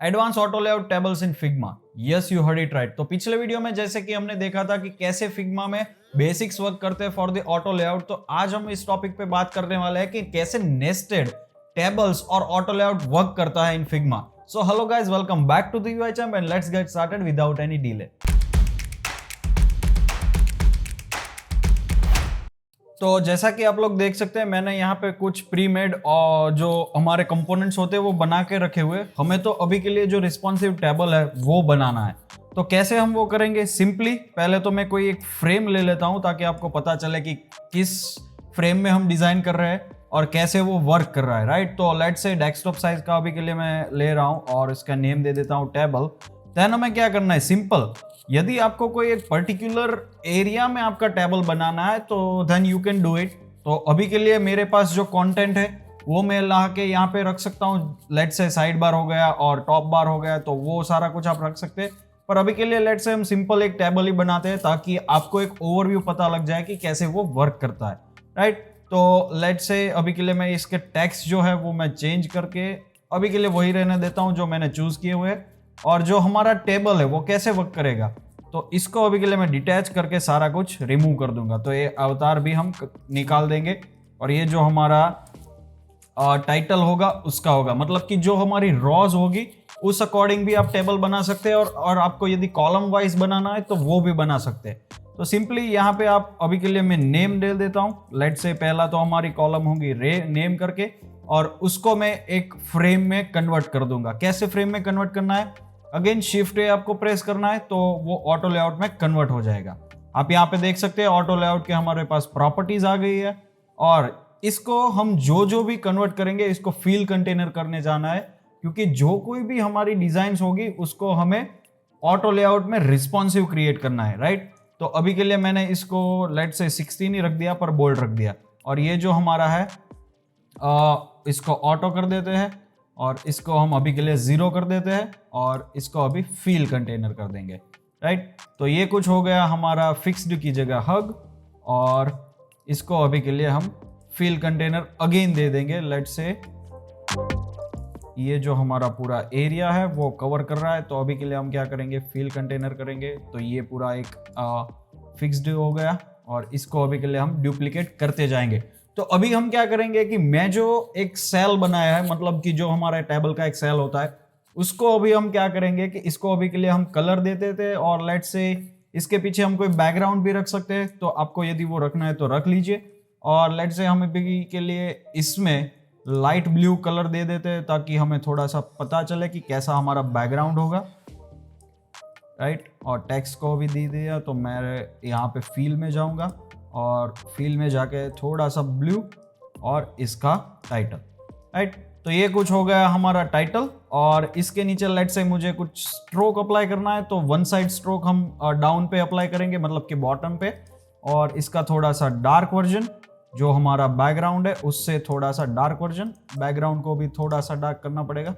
Advance auto layout tables in Figma. Yes, you heard it right. तो पिछले video में जैसे कि हमने देखा था कि कैसे फिग्मा में बेसिक्स वर्क करते हैं फॉर द ऑटो लेआउट, तो आज हम इस टॉपिक पे बात करने वाले हैं कि कैसे नेस्टेड टेबल्स और ऑटो लेआउट वर्क करता है in Figma. So hello guys, welcome back to the UI champ and let's get started without any delay. तो जैसा कि आप लोग देख सकते हैं, मैंने यहाँ पे कुछ प्री मेड और जो हमारे कंपोनेंट्स होते हैं वो बना के रखे हुए। हमें तो अभी के लिए जो रिस्पॉन्सिव टेबल है वो बनाना है। तो कैसे हम वो करेंगे? सिंपली पहले तो मैं कोई एक फ्रेम ले लेता हूँ ताकि आपको पता चले कि किस फ्रेम में हम डिजाइन कर रहे हैं और कैसे वो वर्क कर रहा है, राइट। तो लेट्स से डेस्कटॉप साइज का अभी के लिए मैं ले रहा हूँ और इसका नेम दे देता हूँ टेबल। देन हमें क्या करना है? सिंपल, यदि आपको कोई एक पर्टिकुलर एरिया में आपका टेबल बनाना है तो then you can do it. तो अभी के लिए मेरे पास जो कंटेंट है वो मैं ला के यहाँ पे रख सकता हूँ। लेट्स से साइड बार हो गया और टॉप बार हो गया, तो वो सारा कुछ आप रख सकते हैं। पर अभी के लिए लेट्स से हम सिंपल एक टेबल ही बनाते हैं ताकि आपको एक ओवरव्यू पता लग जाए कि कैसे वो वर्क करता है, राइट। तो लेट्स से अभी के लिए मैं इसके टेक्स्ट जो है वो मैं चेंज करके अभी के लिए वही रहने देता हूँ जो मैंने चूज किए हुए। और जो हमारा टेबल है वो कैसे वर्क करेगा, तो इसको अभी के लिए मैं डिटैच करके सारा कुछ रिमूव कर दूंगा। तो ये अवतार भी हम निकाल देंगे और ये जो हमारा टाइटल होगा उसका होगा, मतलब कि जो हमारी रॉज होगी उस अकॉर्डिंग भी आप टेबल बना सकते हैं और आपको यदि कॉलम वाइज बनाना है तो वो भी बना सकते हैं। तो सिंपली यहाँ पे आप अभी के लिए मैं नेम दे देता हूँ। लेट से पहला तो हमारी कॉलम होगी रे नेम करके, और उसको मैं एक फ्रेम में कन्वर्ट कर दूंगा। कैसे फ्रेम में कन्वर्ट करना है? अगेन शिफ्ट ए आपको प्रेस करना है तो वो ऑटो लेआउट में कन्वर्ट हो जाएगा। आप यहाँ पे देख सकते हैं ऑटो लेआउट के हमारे पास प्रॉपर्टीज आ गई है और इसको हम जो भी कन्वर्ट करेंगे इसको फील कंटेनर करने जाना है, क्योंकि जो कोई भी हमारी डिजाइन होगी उसको हमें ऑटो लेआउट में रिस्पॉन्सिव क्रिएट करना है, राइट। तो अभी के लिए मैंने इसको लेट से 16 ही रख दिया पर बोल्ड रख दिया। और ये जो हमारा है इसको ऑटो कर देते हैं और इसको हम अभी के लिए 0 कर देते हैं और इसको अभी फील कंटेनर कर देंगे, राइट। तो ये कुछ हो गया हमारा फिक्स्ड की जगह हग, और इसको अभी के लिए हम फील कंटेनर अगेन दे देंगे। लेट से ये जो हमारा पूरा एरिया है वो कवर कर रहा है, तो अभी के लिए हम क्या करेंगे? फील कंटेनर करेंगे। तो ये पूरा एक फिक्स्ड हो गया और इसको अभी के लिए हम डुप्लीकेट करते जाएंगे। तो अभी हम क्या करेंगे कि मैं जो एक सेल बनाया है, मतलब कि जो हमारे टेबल का एक सेल होता है, उसको अभी हम क्या करेंगे कि इसको अभी के लिए हम कलर देते थे और लेट से इसके पीछे हम कोई बैकग्राउंड भी रख सकते हैं। तो आपको यदि वो रखना है तो रख लीजिए। और लेट से हम अभी के लिए इसमें लाइट ब्लू कलर दे देते हैं ताकि हमें थोड़ा सा पता चले कि कैसा हमारा बैकग्राउंड होगा, राइट। और टेक्स्ट को भी दे दिया। तो मैं यहाँ पे फील में जाऊंगा और फील में जाके थोड़ा सा ब्लू और इसका टाइटल, राइट। तो ये कुछ हो गया हमारा टाइटल। और इसके नीचे लेट से मुझे कुछ स्ट्रोक अप्लाई करना है, तो वन साइड स्ट्रोक हम डाउन पे अप्लाई करेंगे, मतलब कि बॉटम पे। और इसका थोड़ा सा डार्क वर्जन, जो हमारा बैकग्राउंड है उससे थोड़ा सा डार्क वर्जन, बैकग्राउंड को भी थोड़ा सा डार्क करना पड़ेगा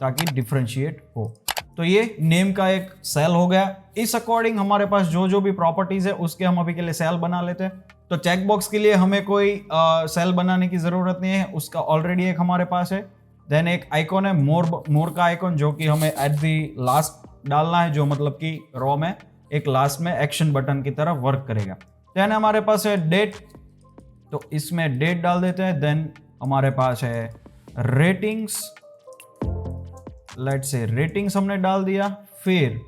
ताकि डिफरेंशिएट हो। तो ये नेम का एक सेल हो गया। इस अकॉर्डिंग हमारे पास जो भी प्रॉपर्टीज है उसके हम अभी के लिए सेल बना लेते हैं। तो चेकबॉक्स के लिए हमें कोई सेल बनाने की जरूरत नहीं है, उसका ऑलरेडी एक हमारे पास है। देन एक आइकॉन है मोर का आइकॉन, जो कि हमें एट दी लास्ट डालना है, जो मतलब कि रॉ में एक लास्ट में एक्शन बटन की तरह वर्क करेगा। देन हमारे पास है डेट, तो इसमें डेट डाल देते हैं। देन हमारे पास है रेटिंग्स, लेट से रेटिंग्स हमने डाल दिया। फिर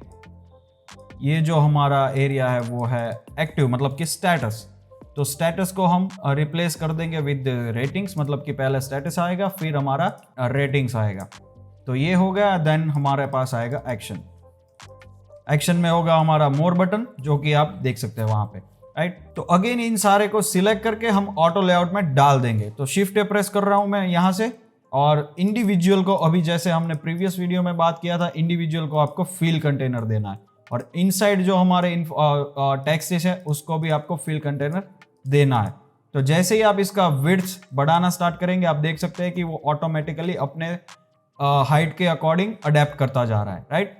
ये जो हमारा एरिया है वो है एक्टिव, मतलब कि स्टेटस। तो स्टेटस को हम रिप्लेस कर देंगे विद रेटिंग्स, मतलब कि पहले स्टेटस आएगा फिर हमारा रेटिंग्स आएगा। तो ये हो गया। देन हमारे पास आएगा एक्शन। एक्शन में होगा हमारा मोर बटन, जो कि आप देख सकते हैं वहां पे, राइट। तो अगेन इन सारे को सिलेक्ट करके हम ऑटो लेआउट में डाल देंगे। तो शिफ्ट प्रेस कर रहा हूं मैं यहां से, और इंडिविजुअल को अभी जैसे हमने प्रीवियस वीडियो में बात किया था, इंडिविजुअल को आपको फील कंटेनर देना है। और इनसाइड जो हमारे टेक्स्ट है उसको भी आपको फील कंटेनर देना है। तो जैसे ही आप इसका विड्थ बढ़ाना स्टार्ट करेंगे, आप देख सकते हैं कि वो ऑटोमेटिकली अपने हाइट के अकॉर्डिंग अडेप्ट करता जा रहा है, राइट।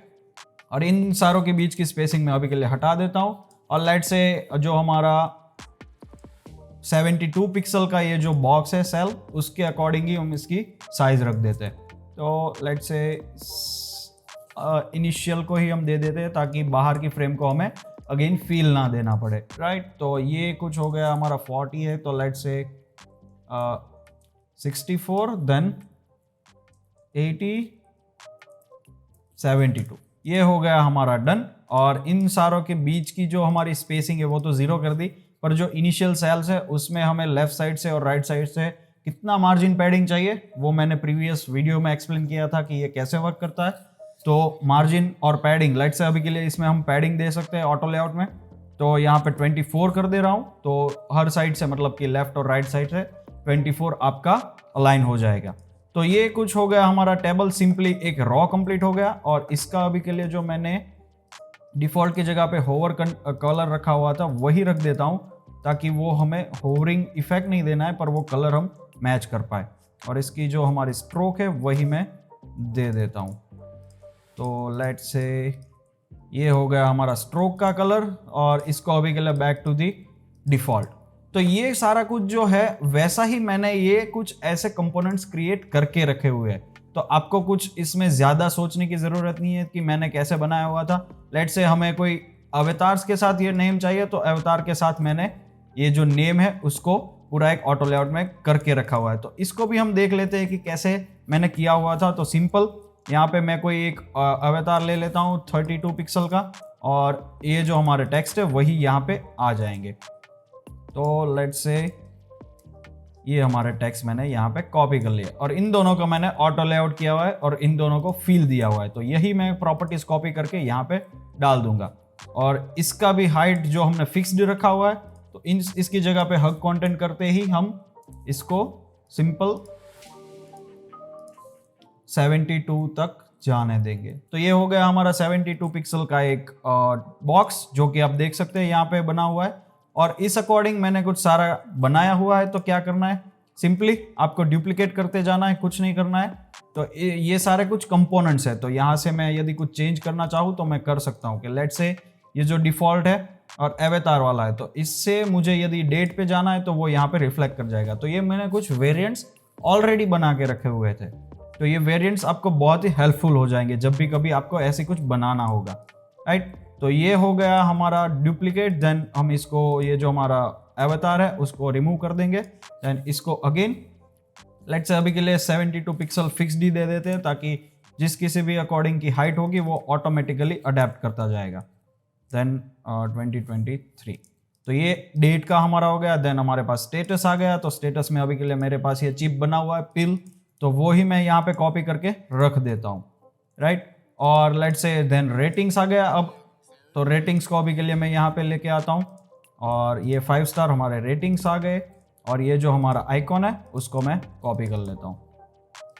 और इन सारों के बीच की स्पेसिंग में अभी के लिए हटा देता हूं। और लाइट से जो हमारा 72 पिक्सल का ये जो बॉक्स है सेल, उसके अकॉर्डिंग ही हम इसकी साइज रख देते हैं। तो लेट्स से इनिशियल को ही हम दे देते हैं ताकि बाहर की फ्रेम को हमें अगेन फील ना देना पड़े, राइट। तो ये कुछ हो गया हमारा 40 है, तो लेट्स से 64, देन 80, 72, ये हो गया हमारा डन। और इन सारों के बीच की जो हमारी स्पेसिंग है वो तो 0 कर दी, पर जो इनिशियल सेल्स है उसमें हमें लेफ्ट साइड से और राइट साइड से कितना मार्जिन पैडिंग चाहिए वो मैंने प्रीवियस वीडियो में एक्सप्लेन किया था कि ये कैसे वर्क करता है। तो मार्जिन और पैडिंग, लेट्स से अभी के लिए इसमें हम पैडिंग दे सकते हैं ऑटो लेआउट में, तो यहाँ पे 24 कर दे रहा हूँ, तो हर साइड से मतलब कि लेफ्ट और राइट साइड से 24 आपका अलाइन हो जाएगा। तो ये कुछ हो गया हमारा टेबल, सिंपली एक रॉ कंप्लीट हो गया। और इसका अभी के लिए जो मैंने डिफॉल्ट की जगह पे होवर कलर रखा हुआ था वही रख देता हूँ, ताकि वो हमें होवरिंग इफेक्ट नहीं देना है पर वो कलर हम मैच कर पाए। और इसकी जो हमारी स्ट्रोक है वही मैं दे देता हूँ। तो लेट्स से ये हो गया हमारा स्ट्रोक का कलर, और इसको अभी के लिए बैक टू दी डिफॉल्ट। तो ये सारा कुछ जो है वैसा ही मैंने ये कुछ ऐसे कंपोनेंट्स क्रिएट करके रखे हुए हैं, तो आपको कुछ इसमें ज़्यादा सोचने की ज़रूरत नहीं है कि मैंने कैसे बनाया हुआ था। लेट्स से हमें कोई अवतार्स के साथ ये नेम चाहिए, तो अवतार के साथ मैंने ये जो नेम है उसको पूरा एक ऑटो लेआउट में करके रखा हुआ है। तो इसको भी हम देख लेते हैं कि कैसे मैंने किया हुआ था। तो सिंपल यहाँ पे मैं कोई एक अवतार ले लेता हूँ 32 पिक्सल का, और ये जो हमारे टेक्स्ट है वही यहाँ पे आ जाएंगे। तो लेट्स से ये हमारे टेक्स्ट मैंने यहाँ पे कॉपी कर लिया, और इन दोनों को मैंने ऑटो लेआउट किया हुआ है और इन दोनों को फील दिया हुआ है। तो यही मैं प्रॉपर्टीज कॉपी करके यहाँ पे डाल दूंगा। और इसका भी हाइट जो हमने फिक्स्ड रखा हुआ है, तो इसकी जगह पे हग कंटेंट करते ही हम इसको सिंपल 72 तक जाने देंगे। तो ये हो गया हमारा 72 पिक्सल का एक बॉक्स, जो कि आप देख सकते हैं यहाँ पे बना हुआ है। और इस अकॉर्डिंग मैंने कुछ सारा बनाया हुआ है। तो क्या करना है, सिंपली आपको डुप्लीकेट करते जाना है, कुछ नहीं करना है। तो ये सारे कुछ कंपोनेंट्स है, तो यहाँ से मैं यदि कुछ चेंज करना चाहूँ तो मैं कर सकता हूँ कि लेट्स से ये जो डिफॉल्ट है और अवतार वाला है, तो इससे मुझे यदि डेट पे जाना है तो वो यहाँ पे रिफ्लेक्ट कर जाएगा। तो ये मैंने कुछ वेरिएंट्स ऑलरेडी बना के रखे हुए थे, तो ये वेरिएंट्स आपको बहुत ही हेल्पफुल हो जाएंगे जब भी कभी आपको ऐसे कुछ बनाना होगा, राइट। तो ये हो गया हमारा डुप्लीकेट। देन हम इसको, ये जो हमारा अवतार है उसको रिमूव कर देंगे। देन इसको अगेन लेट्स से अभी के लिए 72 पिक्सल फिक्स्ड ही दे देते हैं, ताकि जिस किसी भी अकॉर्डिंग की हाइट होगी वो ऑटोमेटिकली अडेप्ट करता जाएगा। देन 2023, तो ये डेट का हमारा हो गया। देन हमारे पास स्टेटस आ गया, तो स्टेटस में अभी के लिए मेरे पास ये चिप बना हुआ है पिल, तो वो ही मैं यहाँ पे कॉपी करके रख देता हूँ, राइट। और लेट्स से देन रेटिंग्स आ गया अब, तो रेटिंग्स को अभी के लिए मैं यहाँ पे लेके आता हूँ, और ये 5 स्टार हमारे रेटिंग्स आ गए। और ये जो हमारा आइकॉन है उसको मैं कॉपी कर लेता हूँ,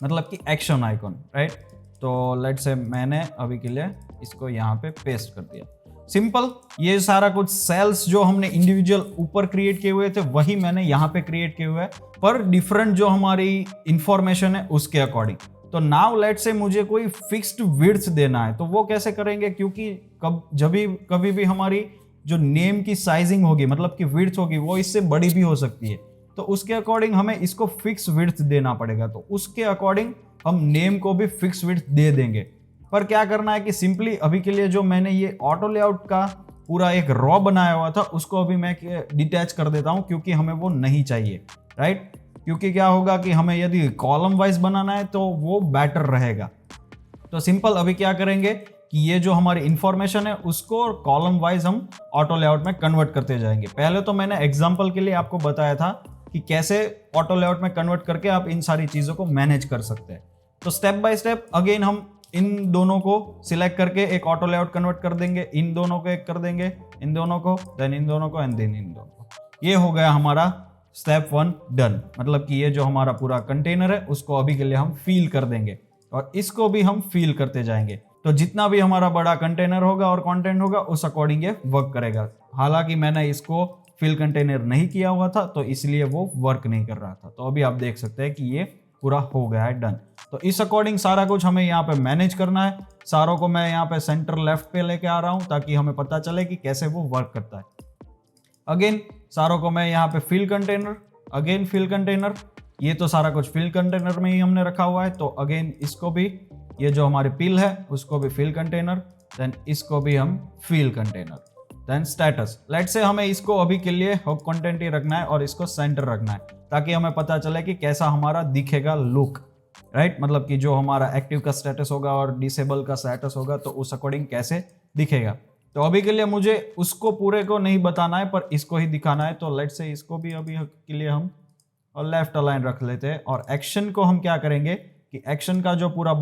मतलब कि एक्शन आइकॉन, राइट। तो लेट्स से मैंने अभी के लिए इसको यहाँ पे पेस्ट कर दिया। सिंपल, ये सारा कुछ सेल्स जो हमने इंडिविजुअल ऊपर क्रिएट किए हुए थे वही मैंने यहाँ पे क्रिएट किए हुए हैं, पर डिफरेंट जो हमारी इंफॉर्मेशन है उसके अकॉर्डिंग। तो नाउ लेट से मुझे कोई फिक्स्ड विड्थ देना है, तो वो कैसे करेंगे, क्योंकि कभी भी हमारी जो नेम की साइजिंग होगी, मतलब कि विड्थ होगी, वो इससे बड़ी भी हो सकती है। तो उसके अकॉर्डिंग हमें इसको फिक्स विड्थ देना पड़ेगा, तो उसके अकॉर्डिंग हम नेम को भी फिक्स विड्थ दे देंगे। पर क्या करना है कि सिंपली अभी के लिए जो मैंने ये ऑटो लेआउट का पूरा एक रॉ बनाया हुआ था उसको अभी मैं डिटैच कर देता हूं, क्योंकि हमें वो नहीं चाहिए, राइट। क्योंकि क्या होगा कि हमें यदि कॉलम वाइज बनाना है तो वो बेटर रहेगा। तो सिंपल अभी क्या करेंगे कि ये जो हमारी इंफॉर्मेशन है उसको कॉलम वाइज हम ऑटो लेआउट में कन्वर्ट करते जाएंगे। पहले तो मैंने एग्जांपल के लिए आपको बताया था कि कैसे ऑटो लेआउट में कन्वर्ट करके आप इन सारी चीज़ों को मैनेज कर सकते हैं। तो स्टेप बाय स्टेप अगेन हम इन दोनों को सिलेक्ट करके एक ऑटो लेआउट कन्वर्ट कर देंगे, इन दोनों को एक कर देंगे, इन दोनों को, देन इन दोनों को, एंड देन इन दोनों को। ये हो गया हमारा स्टेप 1 डन। मतलब कि ये जो हमारा पूरा कंटेनर है उसको अभी के लिए हम फील कर देंगे और इसको भी हम फील करते जाएंगे। तो जितना भी हमारा बड़ा कंटेनर होगा और कंटेंट होगा उस अकॉर्डिंग ये वर्क करेगा। हालांकि मैंने इसको फिल कंटेनर नहीं किया हुआ था तो इसलिए वो वर्क नहीं कर रहा था। तो अभी आप देख सकते हैं कि ये पूरा हो गया है डन। तो इस अकॉर्डिंग सारा कुछ हमें यहाँ पे मैनेज करना है। सारों को मैं यहाँ पे सेंटर लेफ्ट पे लेके आ रहा हूँ ताकि हमें पता चले कि कैसे वो वर्क करता है। अगेन सारों को मैं यहाँ पे fill container, again fill container, ये तो सारा कुछ फिल कंटेनर में ही हमने रखा हुआ है। तो अगेन इसको भी ये जो हमारी पिल है उसको भी फिल कंटेनर, देन इसको भी हम फिल कंटेनर, देन स्टेटस। लेट से हमें इसको अभी के लिए हब कंटेंट ही रखना है और इसको सेंटर रखना है ताकि हमें पता चले कि कैसा हमारा दिखेगा लुक, राइट। मतलब कि जो हमारा एक्टिव का स्टेटस होगा और डिसेबल का स्टेटस होगा तो उस अकॉर्डिंग कैसे दिखेगा। तो अभी के लिए मुझे उसको पूरे को नहीं बताना है पर इसको ही दिखाना है। तो लेट से इसको भी अभी के लिए हम लेफ्ट अलाइन रख लेते हैं और एक्शन को हम क्या करेंगे कि एक्शन का जो पूरा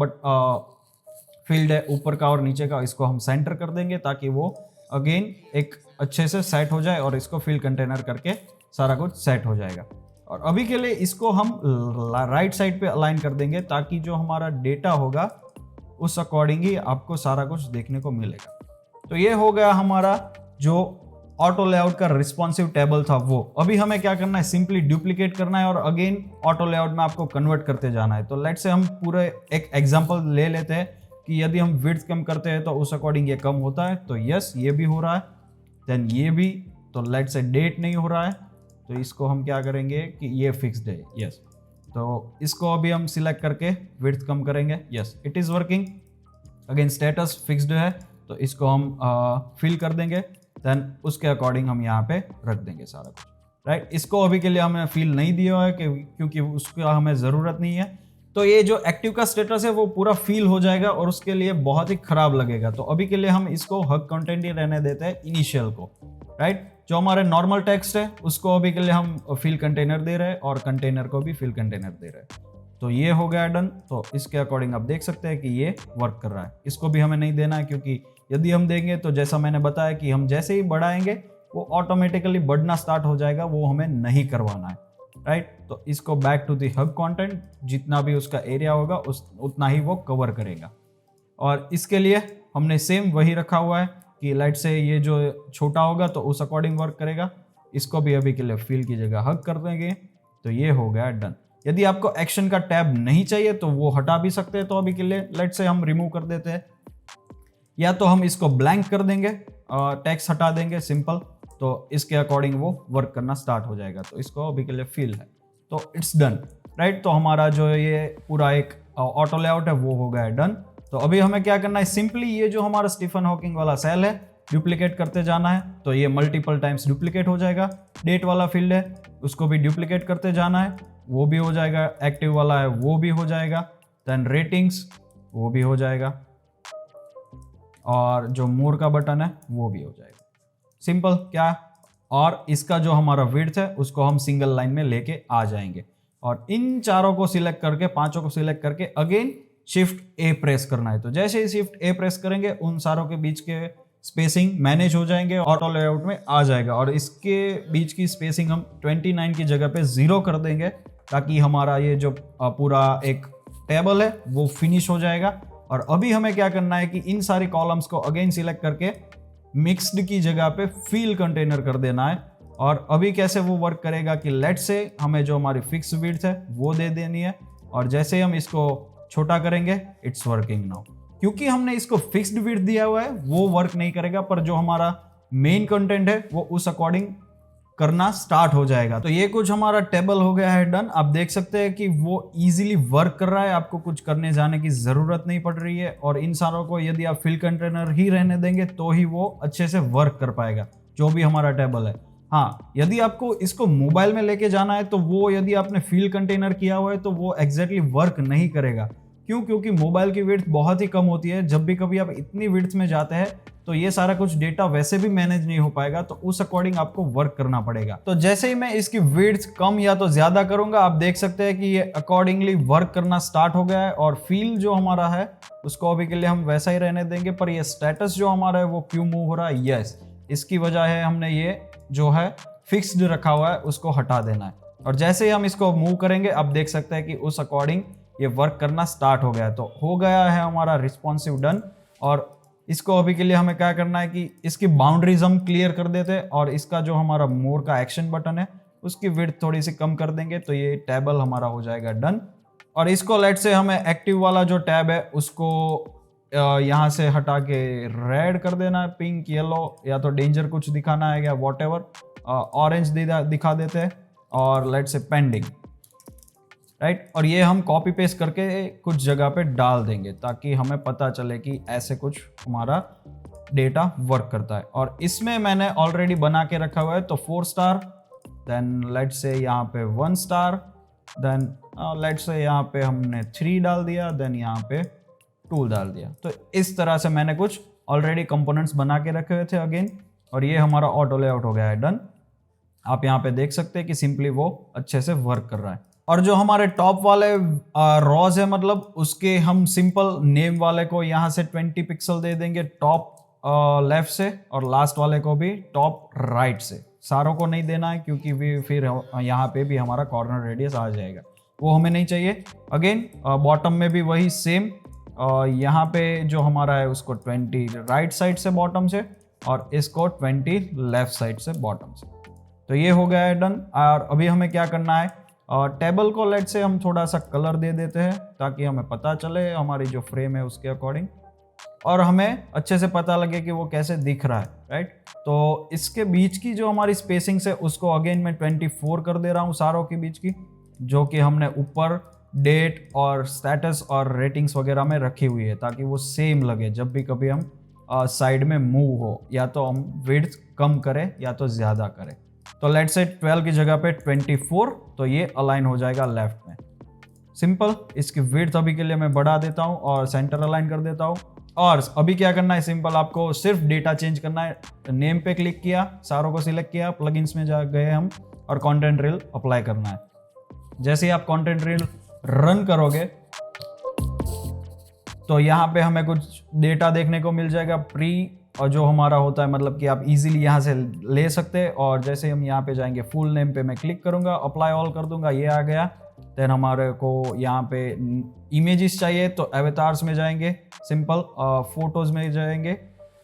फील्ड है ऊपर का और नीचे का, इसको हम सेंटर कर देंगे ताकि वो अगेन एक अच्छे से सेट हो जाए और इसको फिल कंटेनर करके सारा कुछ सेट हो जाएगा। और अभी के लिए इसको हम राइट साइड पे अलाइन कर देंगे ताकि जो हमारा डेटा होगा उस अकॉर्डिंग ही आपको सारा कुछ देखने को मिलेगा। तो ये हो गया हमारा जो ऑटो लेआउट का रिस्पॉन्सिव टेबल था वो। अभी हमें क्या करना है, सिंपली डुप्लीकेट करना है और अगेन ऑटो लेआउट में आपको कन्वर्ट करते जाना है। तो लेट से हम पूरे एक एग्जांपल ले लेते हैं कि यदि हम विड्थ कम करते हैं तो उस अकॉर्डिंग ये कम होता है। तो यस, ये भी हो रहा है, देन ये भी। तो लेट से डेट नहीं हो रहा है तो इसको हम क्या करेंगे कि ये फिक्स्ड है, यस। तो इसको अभी हम सिलेक्ट करके विड्थ कम करेंगे, yes it is working. Again status fixed है तो इसको हम फिल कर देंगे, देन उसके अकॉर्डिंग हम यहाँ पे रख देंगे सारा कुछ, राइट। इसको अभी के लिए हमें फिल नहीं दिया है क्योंकि उसका हमें ज़रूरत नहीं है। तो ये जो एक्टिव का स्टेटस है वो पूरा फील हो जाएगा और उसके लिए बहुत ही खराब लगेगा। तो अभी के लिए हम इसको हग कंटेंट ही रहने देते हैं इनिशियल को, राइट। जो हमारे नॉर्मल टेक्स्ट है उसको अभी के लिए हम फिल कंटेनर दे रहे हैं और कंटेनर को भी फिल कंटेनर दे रहे हैं। तो ये हो गया डन। तो इसके अकॉर्डिंग आप देख सकते हैं कि ये वर्क कर रहा है। इसको भी हमें नहीं देना है क्योंकि यदि हम देंगे तो जैसा मैंने बताया कि हम जैसे ही बढ़ाएंगे वो ऑटोमेटिकली बढ़ना स्टार्ट हो जाएगा, वो हमें नहीं करवाना है, राइट। तो इसको back to the hub content, जितना भी उसका एरिया होगा उतना ही वो कवर करेगा। और इसके लिए हमने सेम वही रखा हुआ है कि लाइट से ये जो छोटा होगा तो उस अकॉर्डिंग वर्क करेगा। इसको भी अभी के लिए फिल की जगह हग कर देंगे। तो ये हो गया डन। यदि आपको एक्शन का टैब नहीं चाहिए तो वो हटा भी सकते हैं। तो अभी के लिए लाइट से हम रिमूव कर देते हैं, या तो हम इसको ब्लैंक कर देंगे, टेक्स्ट हटा देंगे सिंपल। तो इसके अकॉर्डिंग वो वर्क करना स्टार्ट हो जाएगा। तो इसको अभी के लिए फिल है तो इट्स डन, राइट। तो हमारा जो ये पूरा एक ऑटो लेआउट है वो हो गया है डन। तो अभी हमें क्या करना है, सिंपली ये जो हमारा स्टीफन हॉकिंग वाला सेल है डुप्लीकेट करते जाना है। तो ये मल्टीपल टाइम्स डुप्लीकेट हो जाएगा। डेट वाला फील्ड है उसको भी डुप्लीकेट करते जाना है, वो भी हो जाएगा। एक्टिव वाला है वो भी हो जाएगा, देन रेटिंग्स वो भी हो जाएगा, और जो मोर का बटन है वो भी हो जाएगा। सिंपल क्या। और इसका जो हमारा विड्थ है उसको हम सिंगल लाइन में लेके आ जाएंगे और इन चारों को सिलेक्ट करके, पांचों को सिलेक्ट करके अगेन शिफ्ट ए प्रेस करना है। तो जैसे ही शिफ्ट ए प्रेस करेंगे उन सारों के बीच के स्पेसिंग मैनेज हो जाएंगे, ऑटो लेआउट में आ जाएगा। और इसके बीच की स्पेसिंग हम 29 की जगह पे 0 कर देंगे ताकि हमारा ये जो पूरा एक टेबल है वो फिनिश हो जाएगा। और अभी हमें क्या करना है कि इन सारी कॉलम्स को अगेन सिलेक्ट करके मिक्स्ड की जगह पे फील कंटेनर कर देना है। और अभी कैसे वो वर्क करेगा कि लेट से हमें जो हमारी फिक्स विड्थ है वो दे देनी है और जैसे ही हम इसको छोटा करेंगे इट्स वर्किंग नाउ। क्योंकि हमने इसको फिक्स्ड विड्थ दिया हुआ है वो वर्क नहीं करेगा, पर जो हमारा मेन कंटेंट है वो उस अकॉर्डिंग करना स्टार्ट हो जाएगा। तो ये कुछ हमारा टेबल हो गया है डन। आप देख सकते हैं कि वो इजीली वर्क कर रहा है, आपको कुछ करने जाने की जरूरत नहीं पड़ रही है। और इन सारों को यदि आप फिल कंटेनर ही रहने देंगे तो ही वो अच्छे से वर्क कर पाएगा जो भी हमारा टेबल है। हाँ, यदि आपको इसको मोबाइल में लेके जाना है तो वो यदि आपने फिल कंटेनर किया हुआ है तो वो एग्जैक्टली वर्क नहीं करेगा। क्यों? क्योंकि मोबाइल की विड्थ बहुत ही कम होती है। जब भी कभी आप इतनी विड्थ में जाते हैं तो ये सारा कुछ डेटा वैसे भी मैनेज नहीं हो पाएगा, तो उस अकॉर्डिंग आपको वर्क करना पड़ेगा। तो जैसे ही मैं इसकी विड्थ कम या तो ज्यादा करूंगा, आप देख सकते हैं कि ये अकॉर्डिंगली वर्क करना स्टार्ट हो गया है। और फील जो हमारा है उसको अभी के लिए हम वैसा ही रहने देंगे, पर ये स्टेटस जो हमारा है वो क्यों मूव हो रहा है, यस इसकी वजह है हमने ये जो है फिक्स्ड रखा हुआ है उसको हटा देना है। और जैसे ही हम इसको मूव करेंगे आप देख सकते हैं कि उस अकॉर्डिंग ये वर्क करना स्टार्ट हो गया है। तो हो गया है हमारा रिस्पॉन्सिव डन। और इसको अभी के लिए हमें क्या करना है कि इसकी बाउंड्रीज हम क्लियर कर देते हैं और इसका जो हमारा मोर का एक्शन बटन है उसकी विड्थ थोड़ी सी कम कर देंगे तो ये टेबल हमारा हो जाएगा डन। और इसको लेट से हमें एक्टिव वाला जो टैब है उसको यहाँ से हटा के रेड कर देना है, पिंक येलो या तो डेंजर कुछ दिखाना है या वॉट एवर, ऑरेंज दिखा देते हैं और लेट से पेंडिंग। राइट। और ये हम कॉपी पेस्ट करके कुछ जगह पे डाल देंगे ताकि हमें पता चले कि ऐसे कुछ हमारा डेटा वर्क करता है। और इसमें मैंने ऑलरेडी बना के रखा हुआ है, तो 4 स्टार, देन लेट्स से यहाँ पे 1 स्टार, देन लेट्स से यहाँ पे हमने 3 डाल दिया, देन यहाँ पे 2 डाल दिया। तो इस तरह से मैंने कुछ ऑलरेडी कंपोनेंट्स बना के रखे हुए थे अगेन, और ये हमारा ऑटो लेआउट हो गया है डन। आप यहाँ पे देख सकते हैं कि सिंपली वो अच्छे से वर्क कर रहा है। और जो हमारे टॉप वाले रॉज है, मतलब उसके हम सिंपल नेम वाले को यहाँ से 20 पिक्सल दे देंगे टॉप लेफ्ट से, और लास्ट वाले को भी टॉप राइट से। सारों को नहीं देना है क्योंकि फिर यहाँ पे भी हमारा कॉर्नर रेडियस आ जाएगा, वो हमें नहीं चाहिए। अगेन बॉटम में भी वही सेम, यहाँ पे जो हमारा है उसको 20 राइट साइड से बॉटम से, और इसको 20 लेफ्ट साइड से बॉटम से। तो ये हो गया है डन। और अभी हमें क्या करना है, टेबल को लेट से हम थोड़ा सा कलर दे देते हैं ताकि हमें पता चले हमारी जो फ्रेम है उसके अकॉर्डिंग, और हमें अच्छे से पता लगे कि वो कैसे दिख रहा है, राइट। तो इसके बीच की जो हमारी स्पेसिंग्स है उसको अगेन मैं 24 कर दे रहा हूँ सारों के बीच की, जो कि हमने ऊपर डेट और स्टेटस और रेटिंग्स वगैरह में रखी हुई है, ताकि वो सेम लगे जब भी कभी हम साइड में मूव हो, या तो हम विड्थ कम करें या तो ज़्यादा करें। तो लेट्स से 12 की जगह पे 24, तो ये अलाइन हो जाएगा लेफ्ट में। सिंपल। इसकी विड्थ अभी के लिए मैं बढ़ा देता हूँ और सेंटर अलाइन कर देता हूँ। और अभी क्या करना है, सिंपल आपको सिर्फ डेटा चेंज करना है। नेम पे क्लिक किया, सारों को सिलेक्ट किया, प्लगइन्स में जा गए हम, और कंटेंट रील अप्लाई करना है। जैसे ही आप कंटेंट रील रन करोगे तो यहाँ पे हमें कुछ डेटा देखने को मिल जाएगा प्री, और जो हमारा होता है मतलब कि आप इजीली यहाँ से ले सकते हैं। और जैसे हम यहाँ पे जाएंगे, फुल नेम पे मैं क्लिक करूँगा, अप्लाई ऑल कर दूंगा, ये आ गया। देन हमारे को यहाँ पे इमेजेस चाहिए तो अवतार्स में जाएंगे, सिंपल फोटोज में जाएंगे,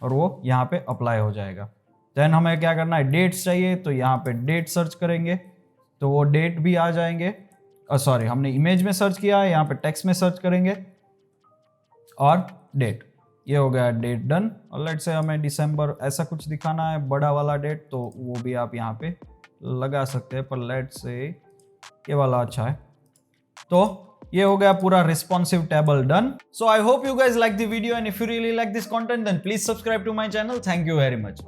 और वो यहाँ पे अप्लाई हो जाएगा। देन हमें क्या करना है, डेट्स चाहिए तो यहाँ पे डेट सर्च करेंगे तो वो डेट भी आ जाएंगे। सॉरी, हमने इमेज में सर्च किया है, यहाँ पे टेक्स्ट में सर्च करेंगे और डेट, ये हो गया डेट डन। और लेट से हमें दिसंबर ऐसा कुछ दिखाना है, बड़ा वाला डेट, तो वो भी आप यहाँ पे लगा सकते हैं, पर लेट से ये वाला अच्छा है। तो ये हो गया पूरा responsive table done. So I hope you guys like the video, and if you really like this content then please subscribe to my channel. Thank you very much.